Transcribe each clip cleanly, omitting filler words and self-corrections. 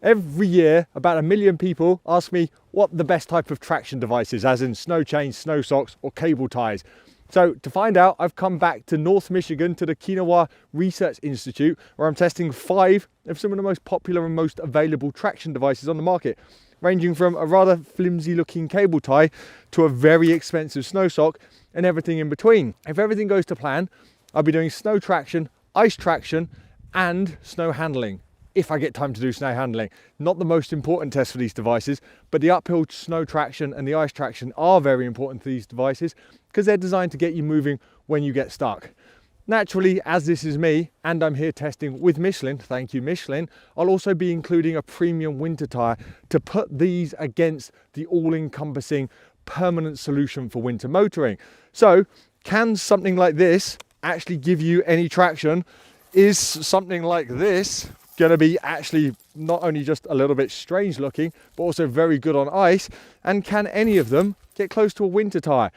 Every year, about 1 million people ask me what the best type of traction device is, as in snow chains, snow socks, or cable ties. So to find out, I've come back to North Michigan to the Kinawa Research Institute, where I'm testing 5 of some of the most popular and most available traction devices on the market, ranging from a rather flimsy looking cable tie to a very expensive snow sock and everything in between. If everything goes to plan, I'll be doing snow traction, ice traction, and snow handling. If I get time to do snow handling. Not the most important test for these devices, but the uphill snow traction and the ice traction are very important to these devices because they're designed to get you moving when you get stuck. Naturally, as this is me and I'm here testing with Michelin, thank you Michelin, I'll also be including a premium winter tire to put these against the all-encompassing permanent solution for winter motoring. So, can something like this actually give you any traction? Is something like this going to be actually not only just a little bit strange looking, but also very good on ice? And can any of them get close to a winter tire?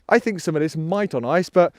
I think some of this might on ice, but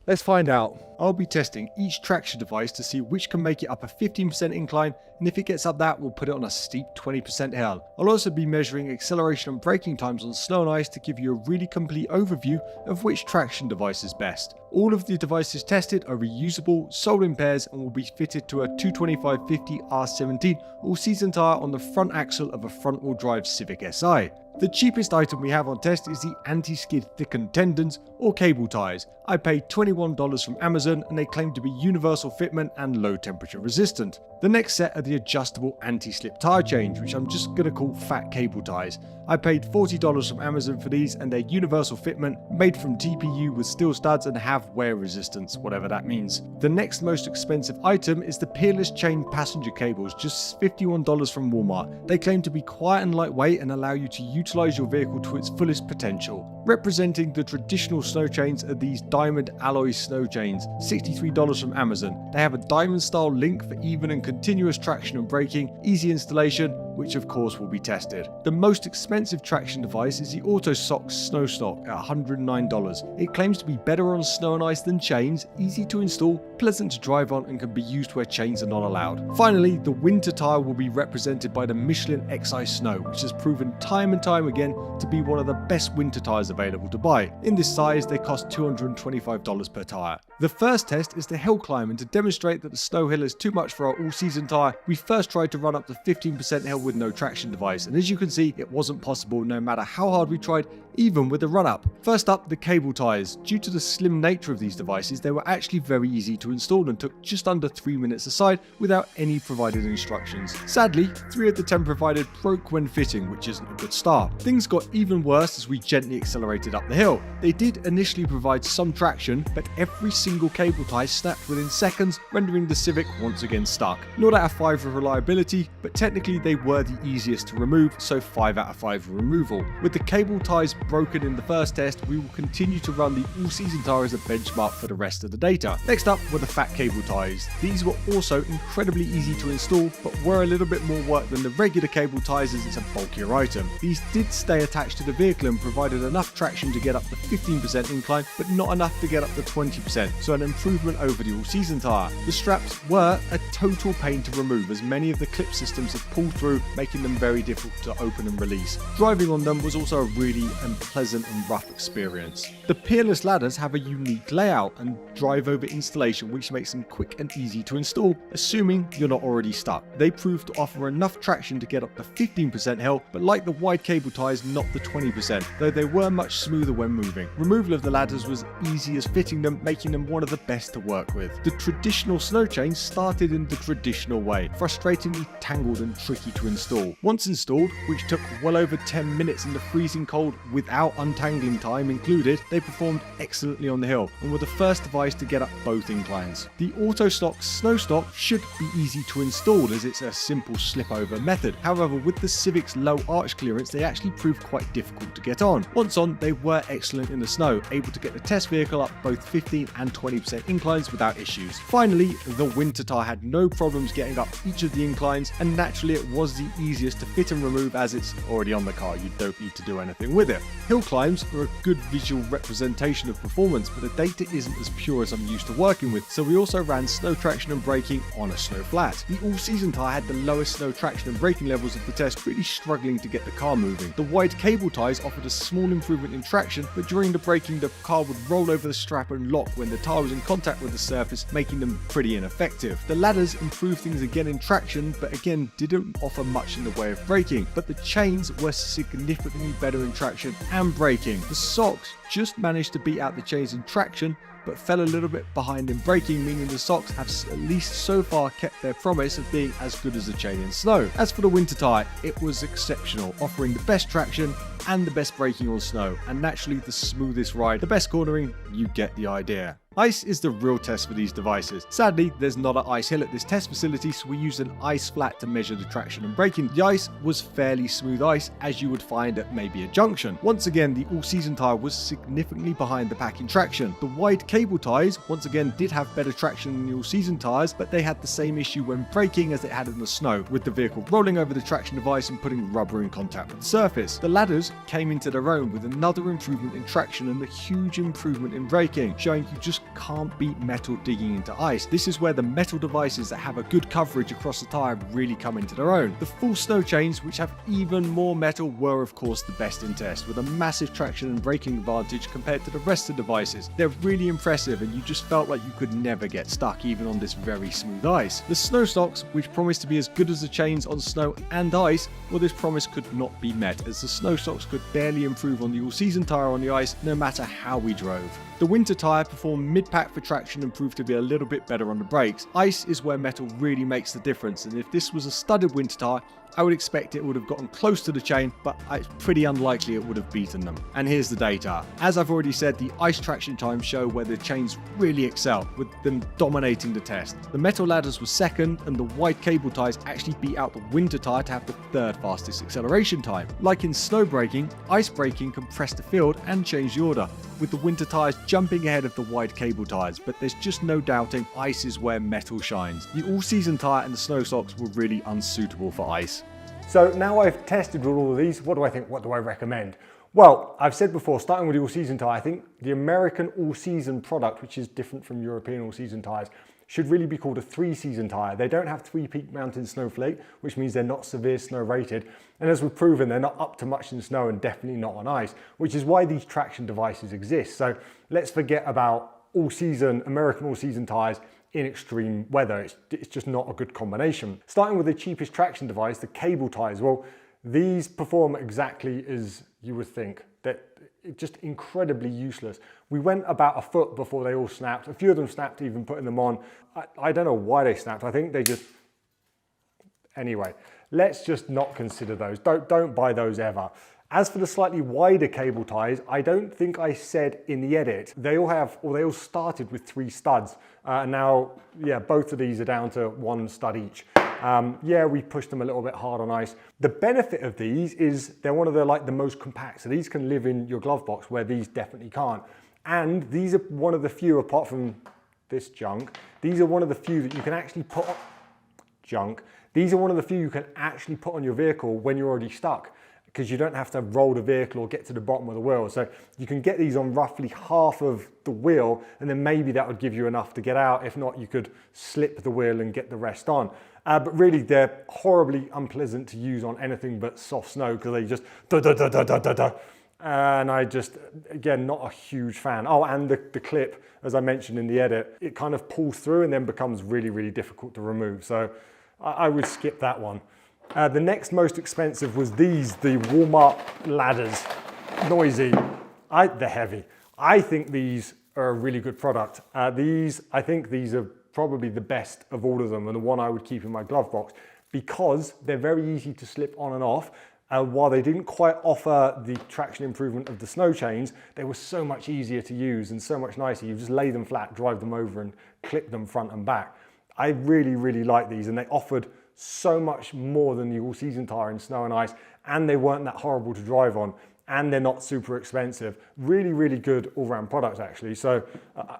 let's find out. I'll be testing each traction device to see which can make it up a 15% incline, and if it gets up that, we'll put it on a steep 20% hill. I'll also be measuring acceleration and braking times on snow and ice to give you a really complete overview of which traction device is best. All of the devices tested are reusable, sold in pairs, and will be fitted to a 225/50 R17 all-season tyre on the front axle of a front-wheel drive Civic Si. The cheapest item we have on test is the anti-skid thickened tendons or cable ties. I paid $21 from Amazon and they claim to be universal fitment and low temperature resistant. The next set are the adjustable anti-slip tire chains, which I'm just going to call fat cable ties. I paid $40 from Amazon for these and they're universal fitment, made from TPU with steel studs and have wear resistance, whatever that means. The next most expensive item is the peerless chain passenger cables, just $51 from Walmart. They claim to be quiet and lightweight and allow you to utilize your vehicle to its fullest potential. Representing the traditional snow chains are these diamond alloy snow chains, $63 from Amazon. They have a diamond style link for even and continuous traction and braking, easy installation, which of course will be tested. The most expensive traction device is the AutoSox Snow Stock at $109. It claims to be better on snow and ice than chains, easy to install, pleasant to drive on, and can be used where chains are not allowed. Finally, the winter tire will be represented by the Michelin XI Snow, which has proven time and time again to be one of the best winter tires available to buy. In this size, they cost $225 per tire. The first test is the hill climb, and to demonstrate that the snow hill is too much for our all-season tire, we first tried to run up the 15% hill with no traction device, and as you can see, it wasn't possible no matter how hard we tried, even with the run-up. First up, the cable ties. Due to the slim nature of these devices, they were actually very easy to install and took just under 3 minutes aside without any provided instructions. Sadly, 3 of the 10 provided broke when fitting, which isn't a good start. Things got even worse as we gently accelerated up the hill. They did initially provide some traction, but every single cable tie snapped within seconds, rendering the Civic once again stuck. Not out of 5 for reliability, but technically they were the easiest to remove, so 5 out of 5 for removal. With the cable ties broken in the first test, we will continue to run the all-season tire as a benchmark for the rest of the data. Next up were the fat cable ties. These were also incredibly easy to install, but were a little bit more work than the regular cable ties as it's a bulkier item. These did stay attached to the vehicle and provided enough traction to get up to 15% incline, but not enough to get up to 20%, so an improvement over the all-season tire. The straps were a total pain to remove, as many of the clip systems have pulled through, making them very difficult to open and release. Driving on them was also a really unpleasant and rough experience. The peerless ladders have a unique layout and drive over installation, which makes them quick and easy to install, assuming you're not already stuck. They prove to offer enough traction to get up to 15% hill, but like the wide cable ties, not the 20%, though they were much smoother when moving. Removal of the ladders was easy as fitting them, making them one of the best to work with. The traditional snow chains started in the traditional way, frustratingly tangled and tricky to install. Once installed, which took well over 10 minutes in the freezing cold without untangling time included, they performed excellently on the hill and were the first device to get up both inclines. The AutoSox Snow Stock should be easy to install as it's a simple slip over method. However, with the Civic's low arch clearance, they actually proved quite difficult to get on. Once on, they were excellent in the snow, able to get the test vehicle up both 15 and and 20% inclines without issues. Finally, the winter tyre had no problems getting up each of the inclines, and naturally it was the easiest to fit and remove as it's already on the car. You don't need to do anything with it. Hill climbs are a good visual representation of performance, but the data isn't as pure as I'm used to working with, so we also ran snow traction and braking on a snow flat. The all-season tyre had the lowest snow traction and braking levels of the test, really struggling to get the car moving. The wide cable tyres offered a small improvement in traction, but during the braking the car would roll over the strap and lock when the tyre was in contact with the surface, making them pretty ineffective. The ladders improved things again in traction, but again didn't offer much in the way of braking, but the chains were significantly better in traction and braking. The socks just managed to beat out the chains in traction, but fell a little bit behind in braking, meaning the socks have at least so far kept their promise of being as good as the chain in snow. As for the winter tyre, it was exceptional, offering the best traction and the best braking on snow, and naturally the smoothest ride, the best cornering. You get the idea. Ice is the real test for these devices. Sadly, there's not an ice hill at this test facility, so we used an ice flat to measure the traction and braking. The ice was fairly smooth ice, as you would find at maybe a junction. Once again, the all-season tyre was significantly behind the pack in traction. The wide cable tyres, once again, did have better traction than the all-season tyres, but they had the same issue when braking as it had in the snow, with the vehicle rolling over the traction device and putting rubber in contact with the surface. The ladders came into their own with another improvement in traction and a huge improvement in braking, showing you just can't beat metal digging into ice. This is where the metal devices that have a good coverage across the tyre really come into their own. The full snow chains, which have even more metal, were of course the best in test, with a massive traction and braking advantage compared to the rest of the devices. They're really impressive, and you just felt like you could never get stuck even on this very smooth ice. The snow socks, which promised to be as good as the chains on snow and ice, well, this promise could not be met, as the snow socks could barely improve on the all-season tyre on the ice no matter how we drove. The winter tyre performed mid-pack for traction and proved to be a little bit better on the brakes. Ice is where metal really makes the difference, and if this was a studded winter tyre, I would expect it would have gotten close to the chain, but it's pretty unlikely it would have beaten them. And here's the data. As I've already said, the ice traction times show where the chains really excel, with them dominating the test. The metal ladders were second, and the wide cable tyres actually beat out the winter tyre to have the third fastest acceleration time. Like in snow braking, ice braking compressed the field and changed the order, with the winter tyres jumping ahead of the wide cable tyres, but there's just no doubting ice is where metal shines. The all-season tyre and the snow socks were really unsuitable for ice. So now I've tested all of these, what do I think, what do I recommend? Well, I've said before, starting with the all-season tyre, I think the American all-season product, which is different from European all-season tyres, should really be called a three-season tyre. They don't have three-peak mountain snowflake, which means they're not severe snow rated. And as we've proven, they're not up to much in snow and definitely not on ice, which is why these traction devices exist. So let's forget about all-season, American all-season tyres in extreme weather. It's just not a good combination. Starting with the cheapest traction device, the cable tyres, well, these perform exactly as you would think. They're just incredibly useless. We went about a foot before they all snapped. A few of them snapped even putting them on. I don't know why they snapped. I think they just... Anyway, let's just not consider those. Don't buy those ever. As for the slightly wider cable ties, I don't think I said in the edit, they all started with 3 studs. Now, yeah, both of these are down to 1 stud each. Yeah, we pushed them a little bit hard on ice. The benefit of these is they're one of the most compact. So these can live in your glove box where these definitely can't. And these are one of the few, apart from this junk, these are one of the few that you can actually put on, These are one of the few you can actually put on your vehicle when you're already stuck, because you don't have to roll the vehicle or get to the bottom of the wheel. So you can get these on roughly half of the wheel, and then maybe that would give you enough to get out. If not, you could slip the wheel and get the rest on. But really, they're horribly unpleasant to use on anything but soft snow, because they just da-da-da-da-da-da-da. And I just, again, not a huge fan. Oh, and the clip, as I mentioned in the edit, it kind of pulls through and then becomes really, really difficult to remove. So I would skip that one. The next most expensive was these, the Walmart ladders. Noisy. They're heavy. I think these are a really good product. I think these are probably the best of all of them, and the one I would keep in my glove box, because they're very easy to slip on and off. While they didn't quite offer the traction improvement of the snow chains, they were so much easier to use and so much nicer. You just lay them flat, drive them over, and clip them front and back. I really, really like these, and they offered so much more than the all-season tyre in snow and ice, and they weren't that horrible to drive on. and they're not super expensive. Really, really good all-round products actually. So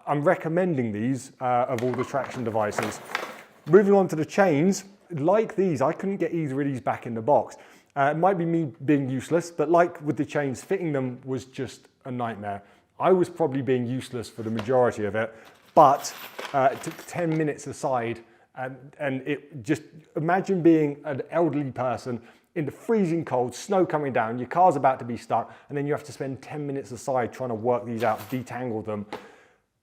I'm recommending these of all the traction devices. Moving on to the chains, like these, I couldn't get either of these back in the box. It might be me being useless, but like with the chains, fitting them was just a nightmare. I was probably being useless for the majority of it, but it took 10 minutes aside, and it just, imagine being an elderly person in the freezing cold, snow coming down, your car's about to be stuck, and then you have to spend 10 minutes aside trying to work these out, detangle them.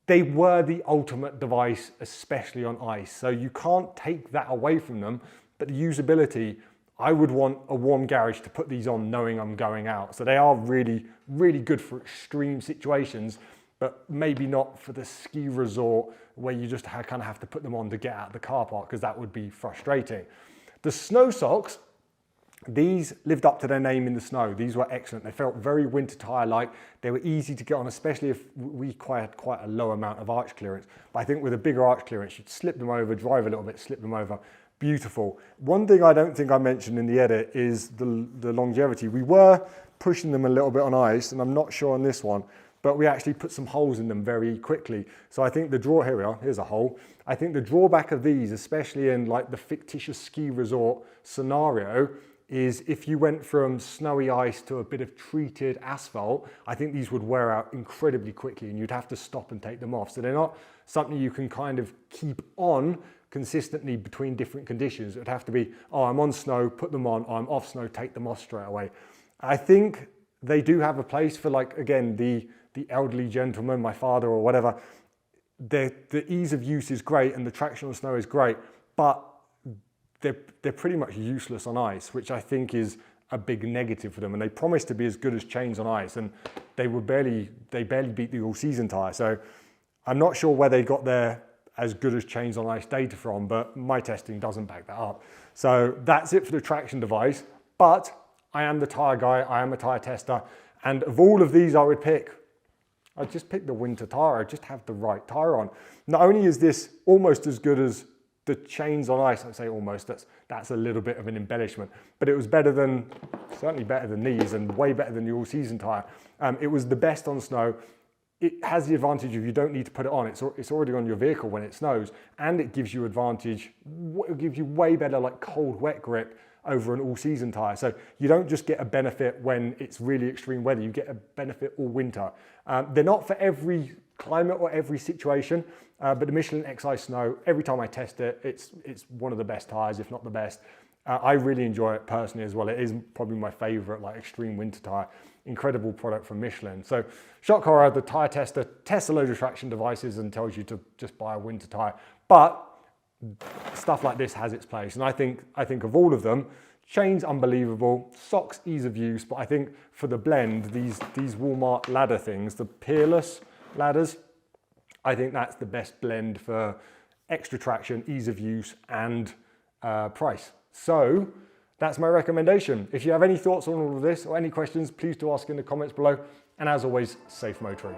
They were the ultimate device, especially on ice. So you can't take that away from them, but the usability, I would want a warm garage to put these on knowing I'm going out. So they are really, really good for extreme situations, but maybe not for the ski resort where you just kind of have to put them on to get out of the car park, because that would be frustrating. The snow socks, these lived up to their name in the snow. These were excellent. They felt very winter tire-like. They were easy to get on, especially if we had quite a low amount of arch clearance. But I think with a bigger arch clearance, you'd slip them over, drive a little bit, slip them over. Beautiful. One thing I don't think I mentioned in the edit is the longevity. We were pushing them a little bit on ice, and I'm not sure on this one, but we actually put some holes in them very quickly. So I think here we are, here's a hole. I think the drawback of these, especially in like the fictitious ski resort scenario, is if you went from snowy ice to a bit of treated asphalt, I think these would wear out incredibly quickly and you'd have to stop and take them off. So they're not something you can kind of keep on consistently between different conditions. It would have to be, oh, I'm on snow, put them on, oh, I'm off snow, take them off straight away. I think they do have a place for, like, again, the elderly gentleman, my father or whatever. The ease of use is great and the traction on snow is great, but they're pretty much useless on ice, which I think is a big negative for them. And they promise to be as good as chains on ice, and they barely beat the all-season tire. So I'm not sure where they got their as good as chains on ice data from, but my testing doesn't back that up. So that's it for the traction device. But I am the tire guy, I am a tire tester, and of all of these I'd just pick the winter tire. I'd just have the right tire on. Not only is this almost as good as the chains on ice, I'd say almost, that's a little bit of an embellishment, but it was certainly better than these and way better than the all-season tire. It was the best on snow. It has the advantage of you don't need to put it on. It's already on your vehicle when it snows, and it gives you it gives you way better like cold wet grip over an all-season tire. So you don't just get a benefit when it's really extreme weather, you get a benefit all winter. They're not for every climate or every situation, but the Michelin XI Snow, every time I test it, it's one of the best tires, if not the best. I really enjoy it personally as well. It is probably my favorite like extreme winter tire. Incredible product from Michelin. So shock horror, the tire tester tests a load of traction devices and tells you to just buy a winter tire. But stuff like this has its place. And I think of all of them, chains unbelievable, socks ease of use, but I think for the blend, these Walmart ladder things, the peerless ladders, I think that's the best blend for extra traction, ease of use, and price. So that's my recommendation. If you have any thoughts on all of this or any questions, please do ask in the comments below. And as always, safe motoring.